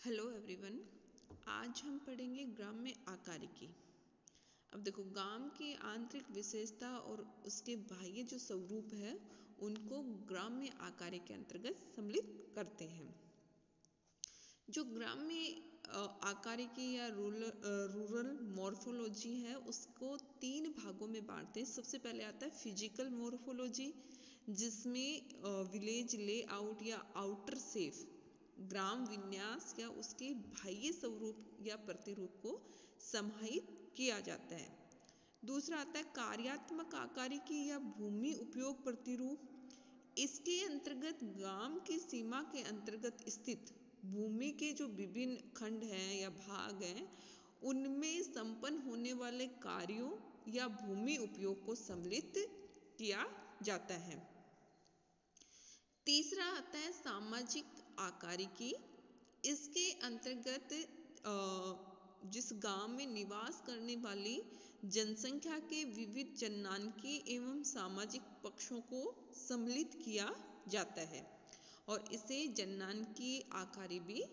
Hello everyone. आज हम पढ़ेंगे ग्राम्य आकारिकी। अब देखो, गांव की आंतरिक विशेषता और उसके बाह्य जो स्वरूप है उनको ग्राम्य आकारिकी के अंतर्गत सम्मिलित करते हैं। जो ग्राम्य आकारिकी या रूरल मॉर्फोलॉजी है उसको 3 भागों में बांटते हैं। सबसे पहले आता है फिजिकल मॉर्फोलॉजी, जिसमें विलेज लेआउट या आउटर सेफ ग्राम विन्यास या उसके बाह्य स्वरूप या प्रतिरूप को समाहित किया जाता है। दूसरा आता है कार्यात्मक आकारिकी या भूमि उपयोग प्रतिरूप। इसके अंतर्गत गांव की सीमा के अंतर्गत स्थित भूमि के जो विभिन्न खंड हैं या भाग हैं उनमें संपन्न होने वाले कार्यों या भूमि उपयोग को सम्मिलित किया जाता है। तीसरा आता है सामाजिक आकारिकी। इसके अंतर्गत जिस गांव में निवास करने वाली जनसंख्या के विविध जनांकी एवं सामाजिक पक्षों को सम्मिलित किया जाता है और इसे जनांकी आकारी भी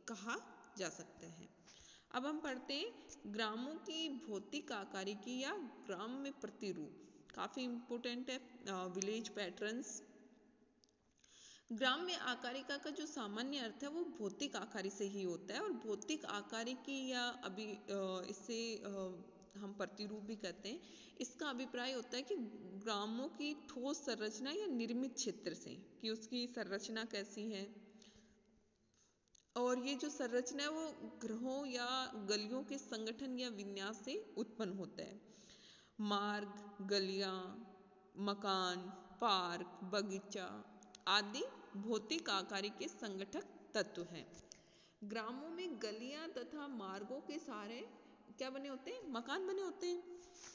कहा जा सकता है। अब हम पढ़ते हैं ग्रामों की भौतिक आकारिकी या ग्राम में प्रतिरूप। काफी इंपॉर्टेंट है विलेज पैटर्न्स। ग्राम्य आकारिका का जो सामान्य अर्थ है वो भौतिक आकारी से ही होता है और भौतिक आकारिकी या अभी इससे हम प्रतिरूप भी कहते हैं। इसका अभिप्राय होता है कि ग्रामों की ठोस संरचना या निर्मित क्षेत्र से कि उसकी संरचना कैसी है और ये जो संरचना है वो ग्रहों या गलियों के संगठन या विन्यास से उत्पन्न होता है। मार्ग, गलियां, मकान, पार्क, बगीचा आदि भौतिक आकारी के संगठक तत्व हैं। ग्रामों में गलियां तथा मार्गों के सहारे क्या बने होते हैं? मकान बने होते हैं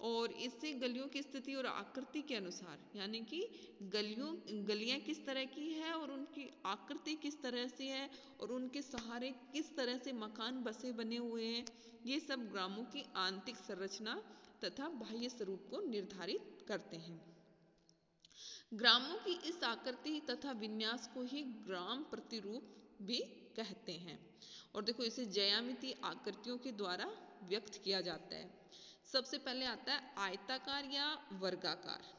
और इससे गलियों की स्थिति और आकृति के अनुसार यानी कि गलियां किस तरह की है और उनकी आकृति किस तरह से है और उनके सहारे किस तरह से मकान बसे बने हुए हैं, ये सब ग्रामों की आंतरिक संरचना तथा बाह्य स्वरूप को निर्धारित करते हैं। ग्रामों की इस आकृति तथा विन्यास को ही ग्राम प्रतिरूप भी कहते हैं और देखो इसे ज्यामितीय आकृतियों के द्वारा व्यक्त किया जाता है। सबसे पहले आता है आयताकार या वर्गाकार।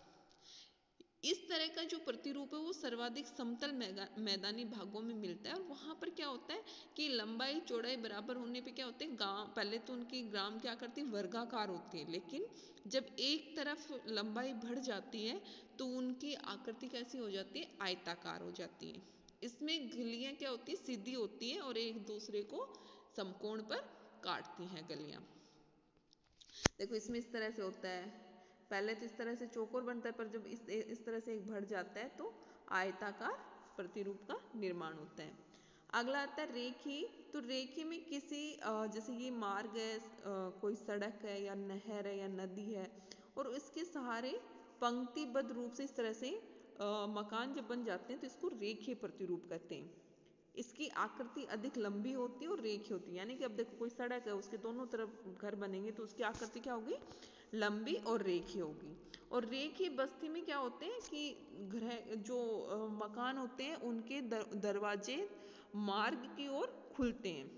इस तरह का जो प्रतिरूप है वो सर्वाधिक समतल मैदानी भागों में मिलता है और वहां पर क्या होता है कि लंबाई चौड़ाई बराबर होने पे क्या होते हैं, गांव पहले तो उनकी ग्राम क्या करती है, वर्गाकार होती है, लेकिन जब एक तरफ लंबाई बढ़ जाती है तो उनकी आकृति कैसी हो जाती है, आयताकार हो जाती है। इसमें गलियां क्या होती है, सीधी होती है और एक दूसरे को समकोण पर काटती हैं गलियां। देखो इसमें इस तरह से होता है, पहले तो इस तरह से चौकोर बनता है पर जब इस तरह से एक बढ़ जाता है तो आयताकार प्रतिरूप का निर्माण होता है। अगला आता है रेखी। तो रेखी में किसी जैसे ये मार्ग है, कोई सड़क है या नहर है या नदी है और इसके सहारे पंक्तिबद्ध रूप से इस तरह से मकान जब बन जाते हैं तो इसको रेखीय प्रतिरूप कहते हैं। इसकी आकृति अधिक लंबी होती है और रेखीय होती है, यानी कि अब देखो कोई सड़क है उसके दोनों तरफ घर बनेंगे तो उसकी आकृति क्या होगी, लंबी और रेखीय होगी। और रेखीय बस्ती में क्या होते हैं कि घर जो मकान होते हैं उनके दरवाजे मार्ग की ओर खुलते हैं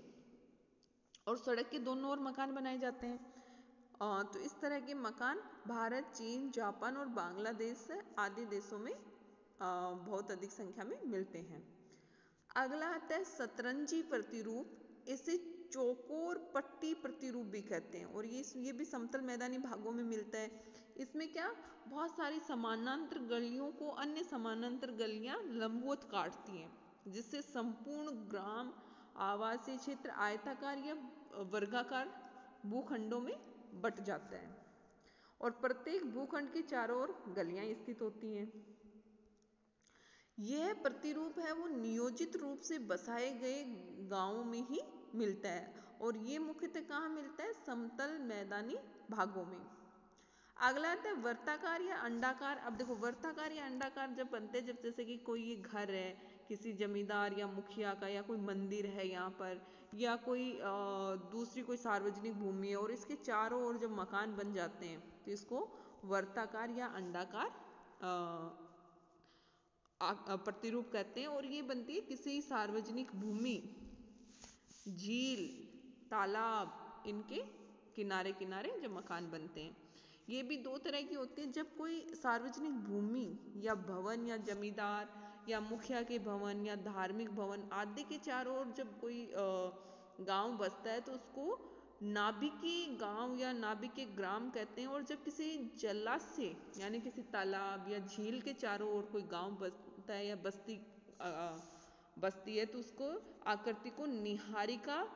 और सड़क के दोनों ओर मकान बनाए जाते हैं। तो इस तरह के मकान भारत, चीन, जापान और बांग्लादेश आदि देशों में बहुत अधिक संख्या में मिलते हैं। अगला आता है सतरंजी प्रतिरूप। इसे चौकोर पट्टी प्रतिरूप भी कहते हैं और ये भी समतल मैदानी भागों में मिलता है। इसमें क्या बहुत सारी समानांतर गलियों को अन्य समानांतर गलियां लंबवत काटती हैं जिससे संपूर्ण ग्राम आवासीय क्षेत्र आयताकार या वर्गाकार भूखंडों में बट जाता है और प्रत्येक भूखंड के चारों ओर गलियां स्थित होती हैं। यह प्रतिरूप है वो नियोजित रूप से बसाए गए गांवों में ही मिलता है और ये मुख्यतः कहाँ मिलता है, समतल मैदानी भागों में। अगला आता है वर्ताकार या अंडाकार। अब देखो वर्ताकार या अंडाकार जब बनते हैं, जब जैसे कि कोई ये घर है किसी जमींदार या मुखिया का या कोई मंदिर है यहाँ पर या कोई दूसरी कोई सार्वजनिक भूमि है और इसके चारों ओर जब मकान बन जाते हैं तो इसको वर्ताकार या अंडाकार प्रतिरूप कहते हैं और ये बनती है किसी सार्वजनिक भूमि झील, तालाब, इनके किनारे किनारे जो मकान बनते हैं। ये भी दो तरह की होती है, जब कोई सार्वजनिक भूमि या भवन या जमींदार या मुखिया के भवन या धार्मिक भवन आदि के चारों ओर जब कोई गांव बसता है तो उसको नाभिकीय गांव या नाभिकीय ग्राम कहते हैं। और जब किसी जलाशय यानी किसी तालाब या झील के चारों ओर कोई गांव बसता है या बसती है तो उसको आकृति को निहारिका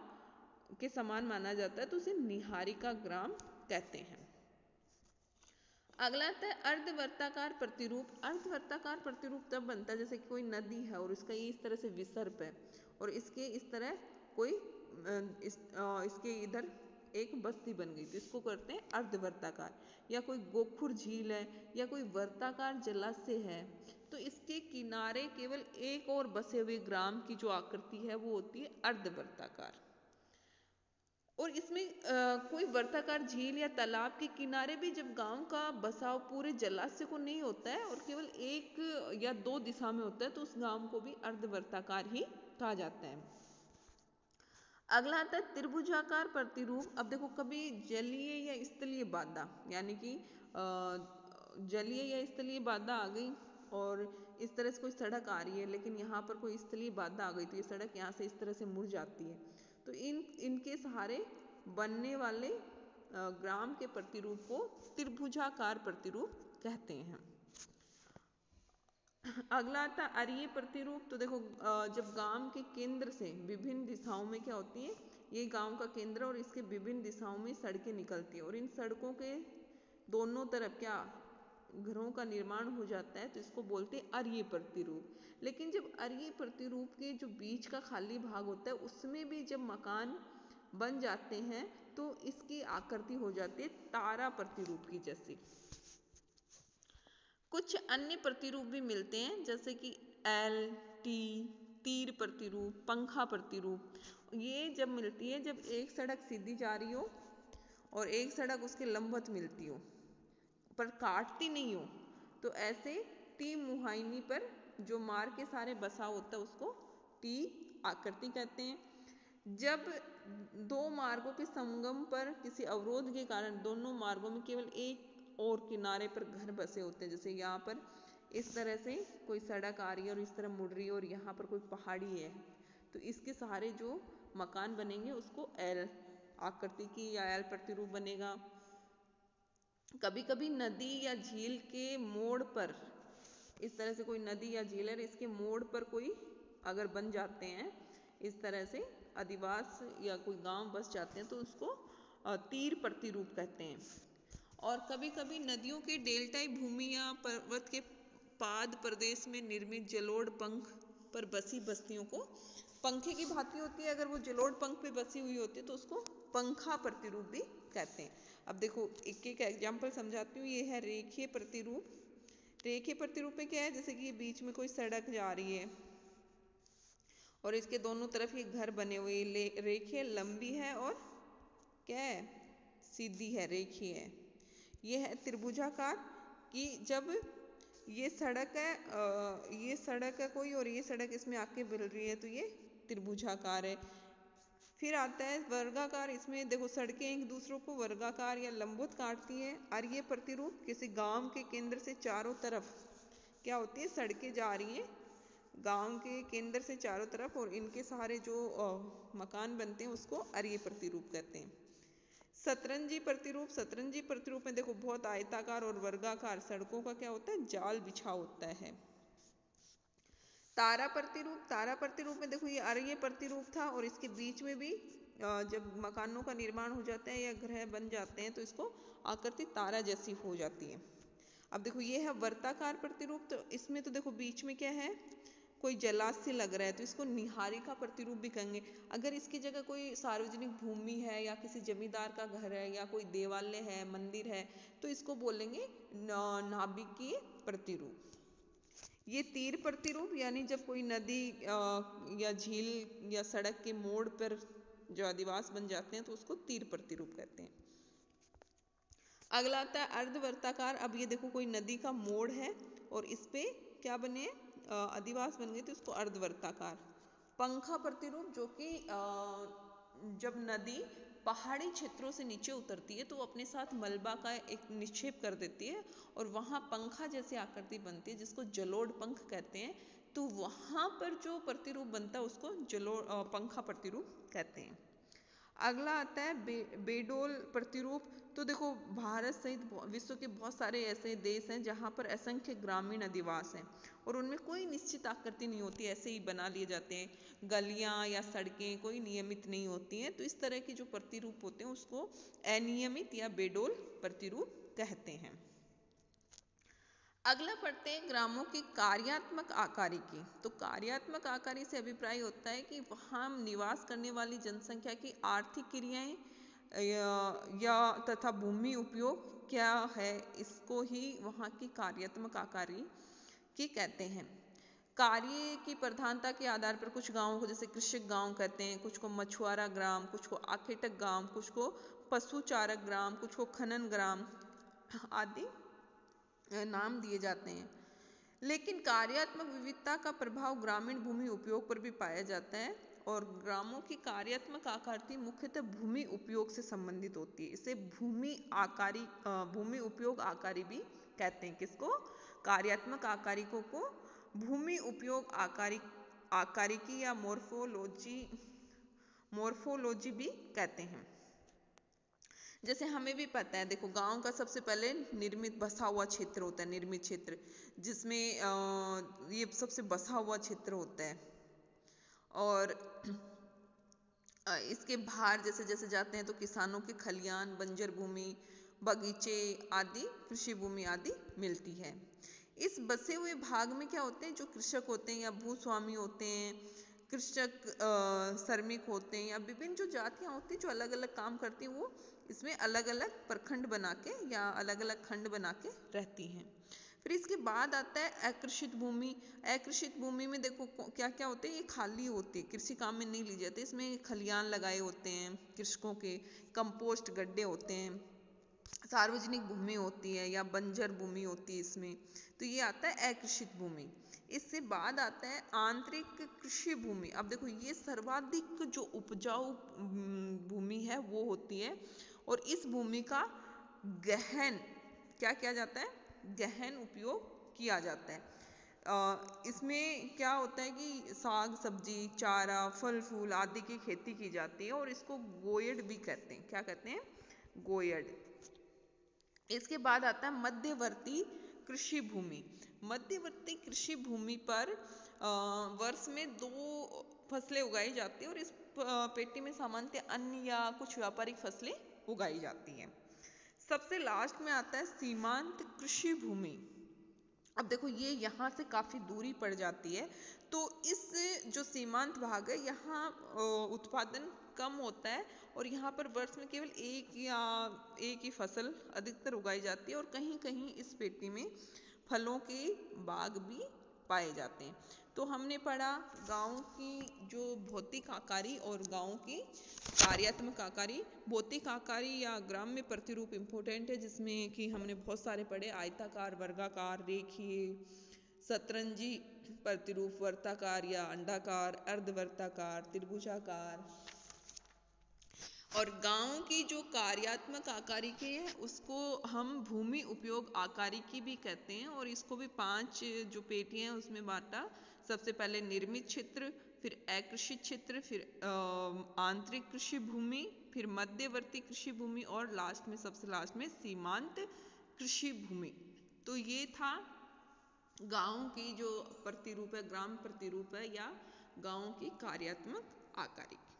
के समान माना जाता है, तो उसे निहारिका ग्राम कहते हैं। अगला आता है अर्धवर्ताकार प्रतिरूप। अर्धवर्ताकार प्रतिरूप तब बनता है जैसे कि कोई नदी है और इसका ये इस तरह से विसर्प है और इसके इस तरह कोई इसके इधर एक बस्ती बन गई तो इसको करते हैं अर्धवर्ताकार। या कोई गोखुर झील है या कोई वर्ताकार जलाशय है तो इसके किनारे केवल एक और बसे हुए ग्राम की जो आकृति है वो होती है अर्धवर्ताकार। और इसमें कोई वर्ताकार झील या तालाब के किनारे भी जब गांव का बसाव पूरे जलाशय को नहीं होता है और केवल एक या दो दिशा में होता है तो उस गांव को भी अर्धवर्ताकार ही कहा जाता है। अगला आता है त्रिभुजाकार प्रतिरूप। अब देखो कभी जलीय या स्थलीय बाधा यानी कि जलीय या स्थलीय बाधा आ गई और इस तरह से कोई सड़क आ रही है लेकिन यहाँ पर कोई स्थलीय बाधा आ गई तो ये सड़क यहाँ से इस तरह से मुड़ जाती है तो इनके सहारे बनने वाले ग्राम के प्रतिरूप को त्रिभुजाकार प्रतिरूप कहते हैं। अगला आता अरीय प्रतिरूप। तो देखो जब गांव के केंद्र से विभिन्न दिशाओं में क्या होती है, ये गांव का केंद्र और इसके विभिन्न दिशाओं में सड़कें निकलती है और इन सड़कों के दोनों तरफ क्या घरों का निर्माण हो जाता है तो इसको बोलते हैं अरीय प्रतिरूप। लेकिन जब अरीय प्रतिरूप के जो बीच का खाली भाग होता है उसमें भी जब मकान बन जाते हैं तो इसकी आकृति हो जाती है तारा प्रतिरूप की जैसी। कुछ अन्य प्रतिरूप भी मिलते हैं जैसे कि एल, टी, तीर प्रतिरूप, पंखा प्रतिरूप। ये जब मिलती है जब एक सड़क सीधी जा रही हो और एक सड़क उसके लंबवत मिलती हो पर काटती नहीं हो तो ऐसे टी मुहाइनी पर जो मार्ग के सारे बसा होता है उसको टी आकृति कहते हैं। जब दो मार्गों के संगम पर किसी अवरोध के कारण दोनों मार्गों में केवल एक और किनारे पर घर बसे होते हैं जैसे यहाँ पर इस तरह से कोई सड़क आ रही है और इस तरह मुड़ रही है और यहाँ पर कोई पहाड़ी है तो इसके सहारे जो मकान बनेंगे उसको एल आकृति की या एल प्रतिरूप बनेगा। कभी कभी नदी या झील के मोड़ पर इस तरह से कोई नदी या झील है इसके मोड़ पर कोई अगर बन जाते हैं इस तरह से अधिवास या कोई गांव बस जाते हैं तो उसको तीर प्रतिरूप कहते हैं। और कभी कभी नदियों के डेल्टाई भूमि या पर्वत के पाद प्रदेश में निर्मित जलोढ़ पंख पर बसी बस्तियों को पंखे की भांति होती है, अगर वो जलोढ़ पंख पे बसी हुई होती है तो उसको पंखा प्रतिरूप भी कहते हैं। अब देखो एक एक एग्जाम्पल समझाती हूँ। ये है रेखीय प्रतिरूप। रेखीय प्रतिरूप में क्या है जैसे कि बीच में कोई सड़क जा रही है और इसके दोनों तरफ ये घर बने हुए, रेखीय लंबी है और क्या है सीधी है, रेखीय है। ये है त्रिभुजाकार कि जब ये सड़क है कोई और ये सड़क इसमें आके मिल रही है तो ये त्रिभुजाकार है। फिर आता है वर्गाकार। इसमें देखो सड़कें एक दूसरों को वर्गाकार या लंबवत काटती हैं। अरीय प्रतिरूप किसी गांव के केंद्र से चारों तरफ क्या होती है सड़कें जा रही हैं गांव के केंद्र से चारों तरफ और इनके सहारे जो मकान बनते हैं उसको अरीय प्रतिरूप कहते हैं। सतरंजी प्रतिरूप। सतरंजी प्रतिरूप में देखो बहुत आयताकार और वर्गाकार सड़कों का क्या होता है जाल बिछा होता है। तारा प्रतिरूप। तारा प्रतिरूप में देखो ये अरीय प्रतिरूप था और इसके बीच में भी जब मकानों का निर्माण हो जाता है या ग्रह बन जाते हैं तो इसको आकृति तारा जैसी हो जाती है। अब देखो ये है वर्ताकार प्रतिरूप। तो इसमें तो देखो बीच में क्या है कोई जलाशय लग रहा है तो इसको निहारिका प्रतिरूप भी कहेंगे। अगर इसकी जगह कोई सार्वजनिक भूमि है या किसी जमींदार का घर है या कोई देवालय है मंदिर है तो इसको बोलेंगे नाभिकीय प्रतिरूप। ये तीर प्रतिरूप यानी जब कोई नदी या झील या सड़क के मोड़ पर जो अधिवास बन जाते हैं तो उसको तीर प्रतिरूप कहते हैं। अगला आता है अर्धवर्ताकार। अब ये देखो कोई नदी का मोड़ है और इस पे क्या बने अधिवास बन गए तो इसको अर्धवर्ताकार पंखा प्रतिरूप जो कि जब नदी पहाड़ी क्षेत्रों से नीचे उतरती है तो वो अपने साथ मलबा का एक निक्षेप कर देती है और वहाँ पंखा जैसी आकृति बनती है जिसको जलोढ़ पंख कहते हैं। तो वहाँ पर जो प्रतिरूप बनता है उसको पंखा प्रतिरूप कहते हैं। अगला आता है बेडोल प्रतिरूप। तो देखो भारत सहित विश्व के बहुत सारे ऐसे देश हैं जहाँ पर असंख्य ग्रामीण अधिवास हैं और उनमें कोई निश्चित आकृति नहीं होती, ऐसे ही बना लिए जाते हैं। गलियाँ या सड़कें कोई नियमित नहीं होती हैं। तो इस तरह के जो प्रतिरूप होते हैं उसको अनियमित या बेडोल प्रतिरूप कहते हैं। अगला पढ़ते हैं ग्रामों की कार्यात्मक आकारी की। तो कार्यात्मक आकारी से अभिप्राय होता है कि वहाँ निवास करने वाली जनसंख्या की आर्थिक क्रियाएं या तथा भूमि उपयोग क्या है, इसको ही वहाँ की कार्यात्मक आकारी की कहते हैं। कार्य की प्रधानता के आधार पर कुछ गांवों को जैसे कृषक गांव कहते हैं, कुछ को मछुआरा ग्राम, कुछ को आखेटक गांव, कुछ को पशुचारक ग्राम, कुछ को खनन ग्राम आदि नाम दिए जाते हैं। लेकिन कार्यात्मक विविधता का प्रभाव ग्रामीण भूमि उपयोग पर भी पाया जाता है और ग्रामों की कार्यात्मक आकृति मुख्यतः भूमि उपयोग से संबंधित होती है। इसे भूमि उपयोग आकारी भी कहते हैं। किसको? कार्यात्मक आकारिकों को भूमि उपयोग आकारिकी या मोर्फोलॉजी भी कहते हैं। जैसे हमें भी पता है, देखो गांव का सबसे पहले निर्मित बसा हुआ क्षेत्र होता है, निर्मित क्षेत्र जिसमें ये सबसे बसा हुआ क्षेत्र होता है। और इसके बाहर जैसे जैसे जाते हैं तो किसानों के खलियान, बंजर भूमि, बगीचे आदि, कृषि भूमि आदि मिलती है। इस बसे हुए भाग में क्या होते हैं, जो कृषक होते हैं या भूस्वामी होते हैं, कृषक श्रमिक होते हैं या विभिन्न जो जातियां होती हैं जो अलग अलग काम करती हैं, वो इसमें अलग अलग प्रखंड बना के या अलग अलग खंड बना के रहती हैं। फिर इसके बाद आता है अकृषित भूमि। अकृषित भूमि में देखो क्या क्या होते हैं, ये खाली होती है, कृषि काम में नहीं ली जाती। इसमें खलियान लगाए होते हैं कृषकों के, कंपोस्ट गड्ढे होते हैं, सार्वजनिक भूमि होती है या बंजर भूमि होती है इसमें। तो ये आता है अकृषित भूमि। इससे बाद आता है आंतरिक कृषि भूमि। अब देखो ये सर्वाधिक जो उपजाऊ भूमि है वो होती है और इस भूमि का गहन क्या किया जाता है, गहन उपयोग किया जाता है। इसमें क्या होता है कि साग सब्जी, चारा, फल फूल आदि की खेती की जाती है और इसको गोयड भी कहते हैं। क्या कहते हैं? गोयड। इसके बाद आता है मध्यवर्ती कृषि भूमि। मध्यवर्ती कृषि भूमि पर वर्ष में 2 फसलें उगाई जाती है और इस पेटी में सामान्यतः अन्य या कुछ व्यापारिक फसलें उगाई जाती हैं। सबसे लास्ट में आता है सीमांत कृषि भूमि। अब देखो ये यहाँ से काफी दूरी पड़ जाती है, तो इस जो सीमांत भाग है यहाँ उत्पादन कम होता है और यहाँ पर वर्ष में केवल एक ही फसल अधिकतर उगाई जाती है और कहीं कहीं इस पेटी में फलों के बाग भी पाए जाते हैं। तो हमने पढ़ा गांव की जो भौतिक आकारी और गांव की कार्यात्मक आकारी। भौतिक आकारी या ग्राम्य प्रतिरूप इम्पोर्टेंट है, जिसमें कि हमने बहुत सारे पढ़े, आयताकार, वर्गाकार, रेखीय, शतरंजी प्रतिरूप, वर्ताकार या अंडाकार, अर्धवर्ताकार, त्रिभुजाकार। और गांव की जो कार्यात्मक आकारिकी है उसको हम भूमि उपयोग आकारिकी भी कहते हैं और इसको भी 5 जो पेटियां हैं उसमें बांटा। सबसे पहले निर्मित क्षेत्र, फिर अकृषित क्षेत्र, फिर आंतरिक कृषि भूमि, फिर मध्यवर्ती कृषि भूमि और लास्ट में, सबसे लास्ट में सीमांत कृषि भूमि। तो ये था गांव की जो प्रतिरूप है, ग्राम प्रतिरूप है या गांव की कार्यात्मक आकारिकी।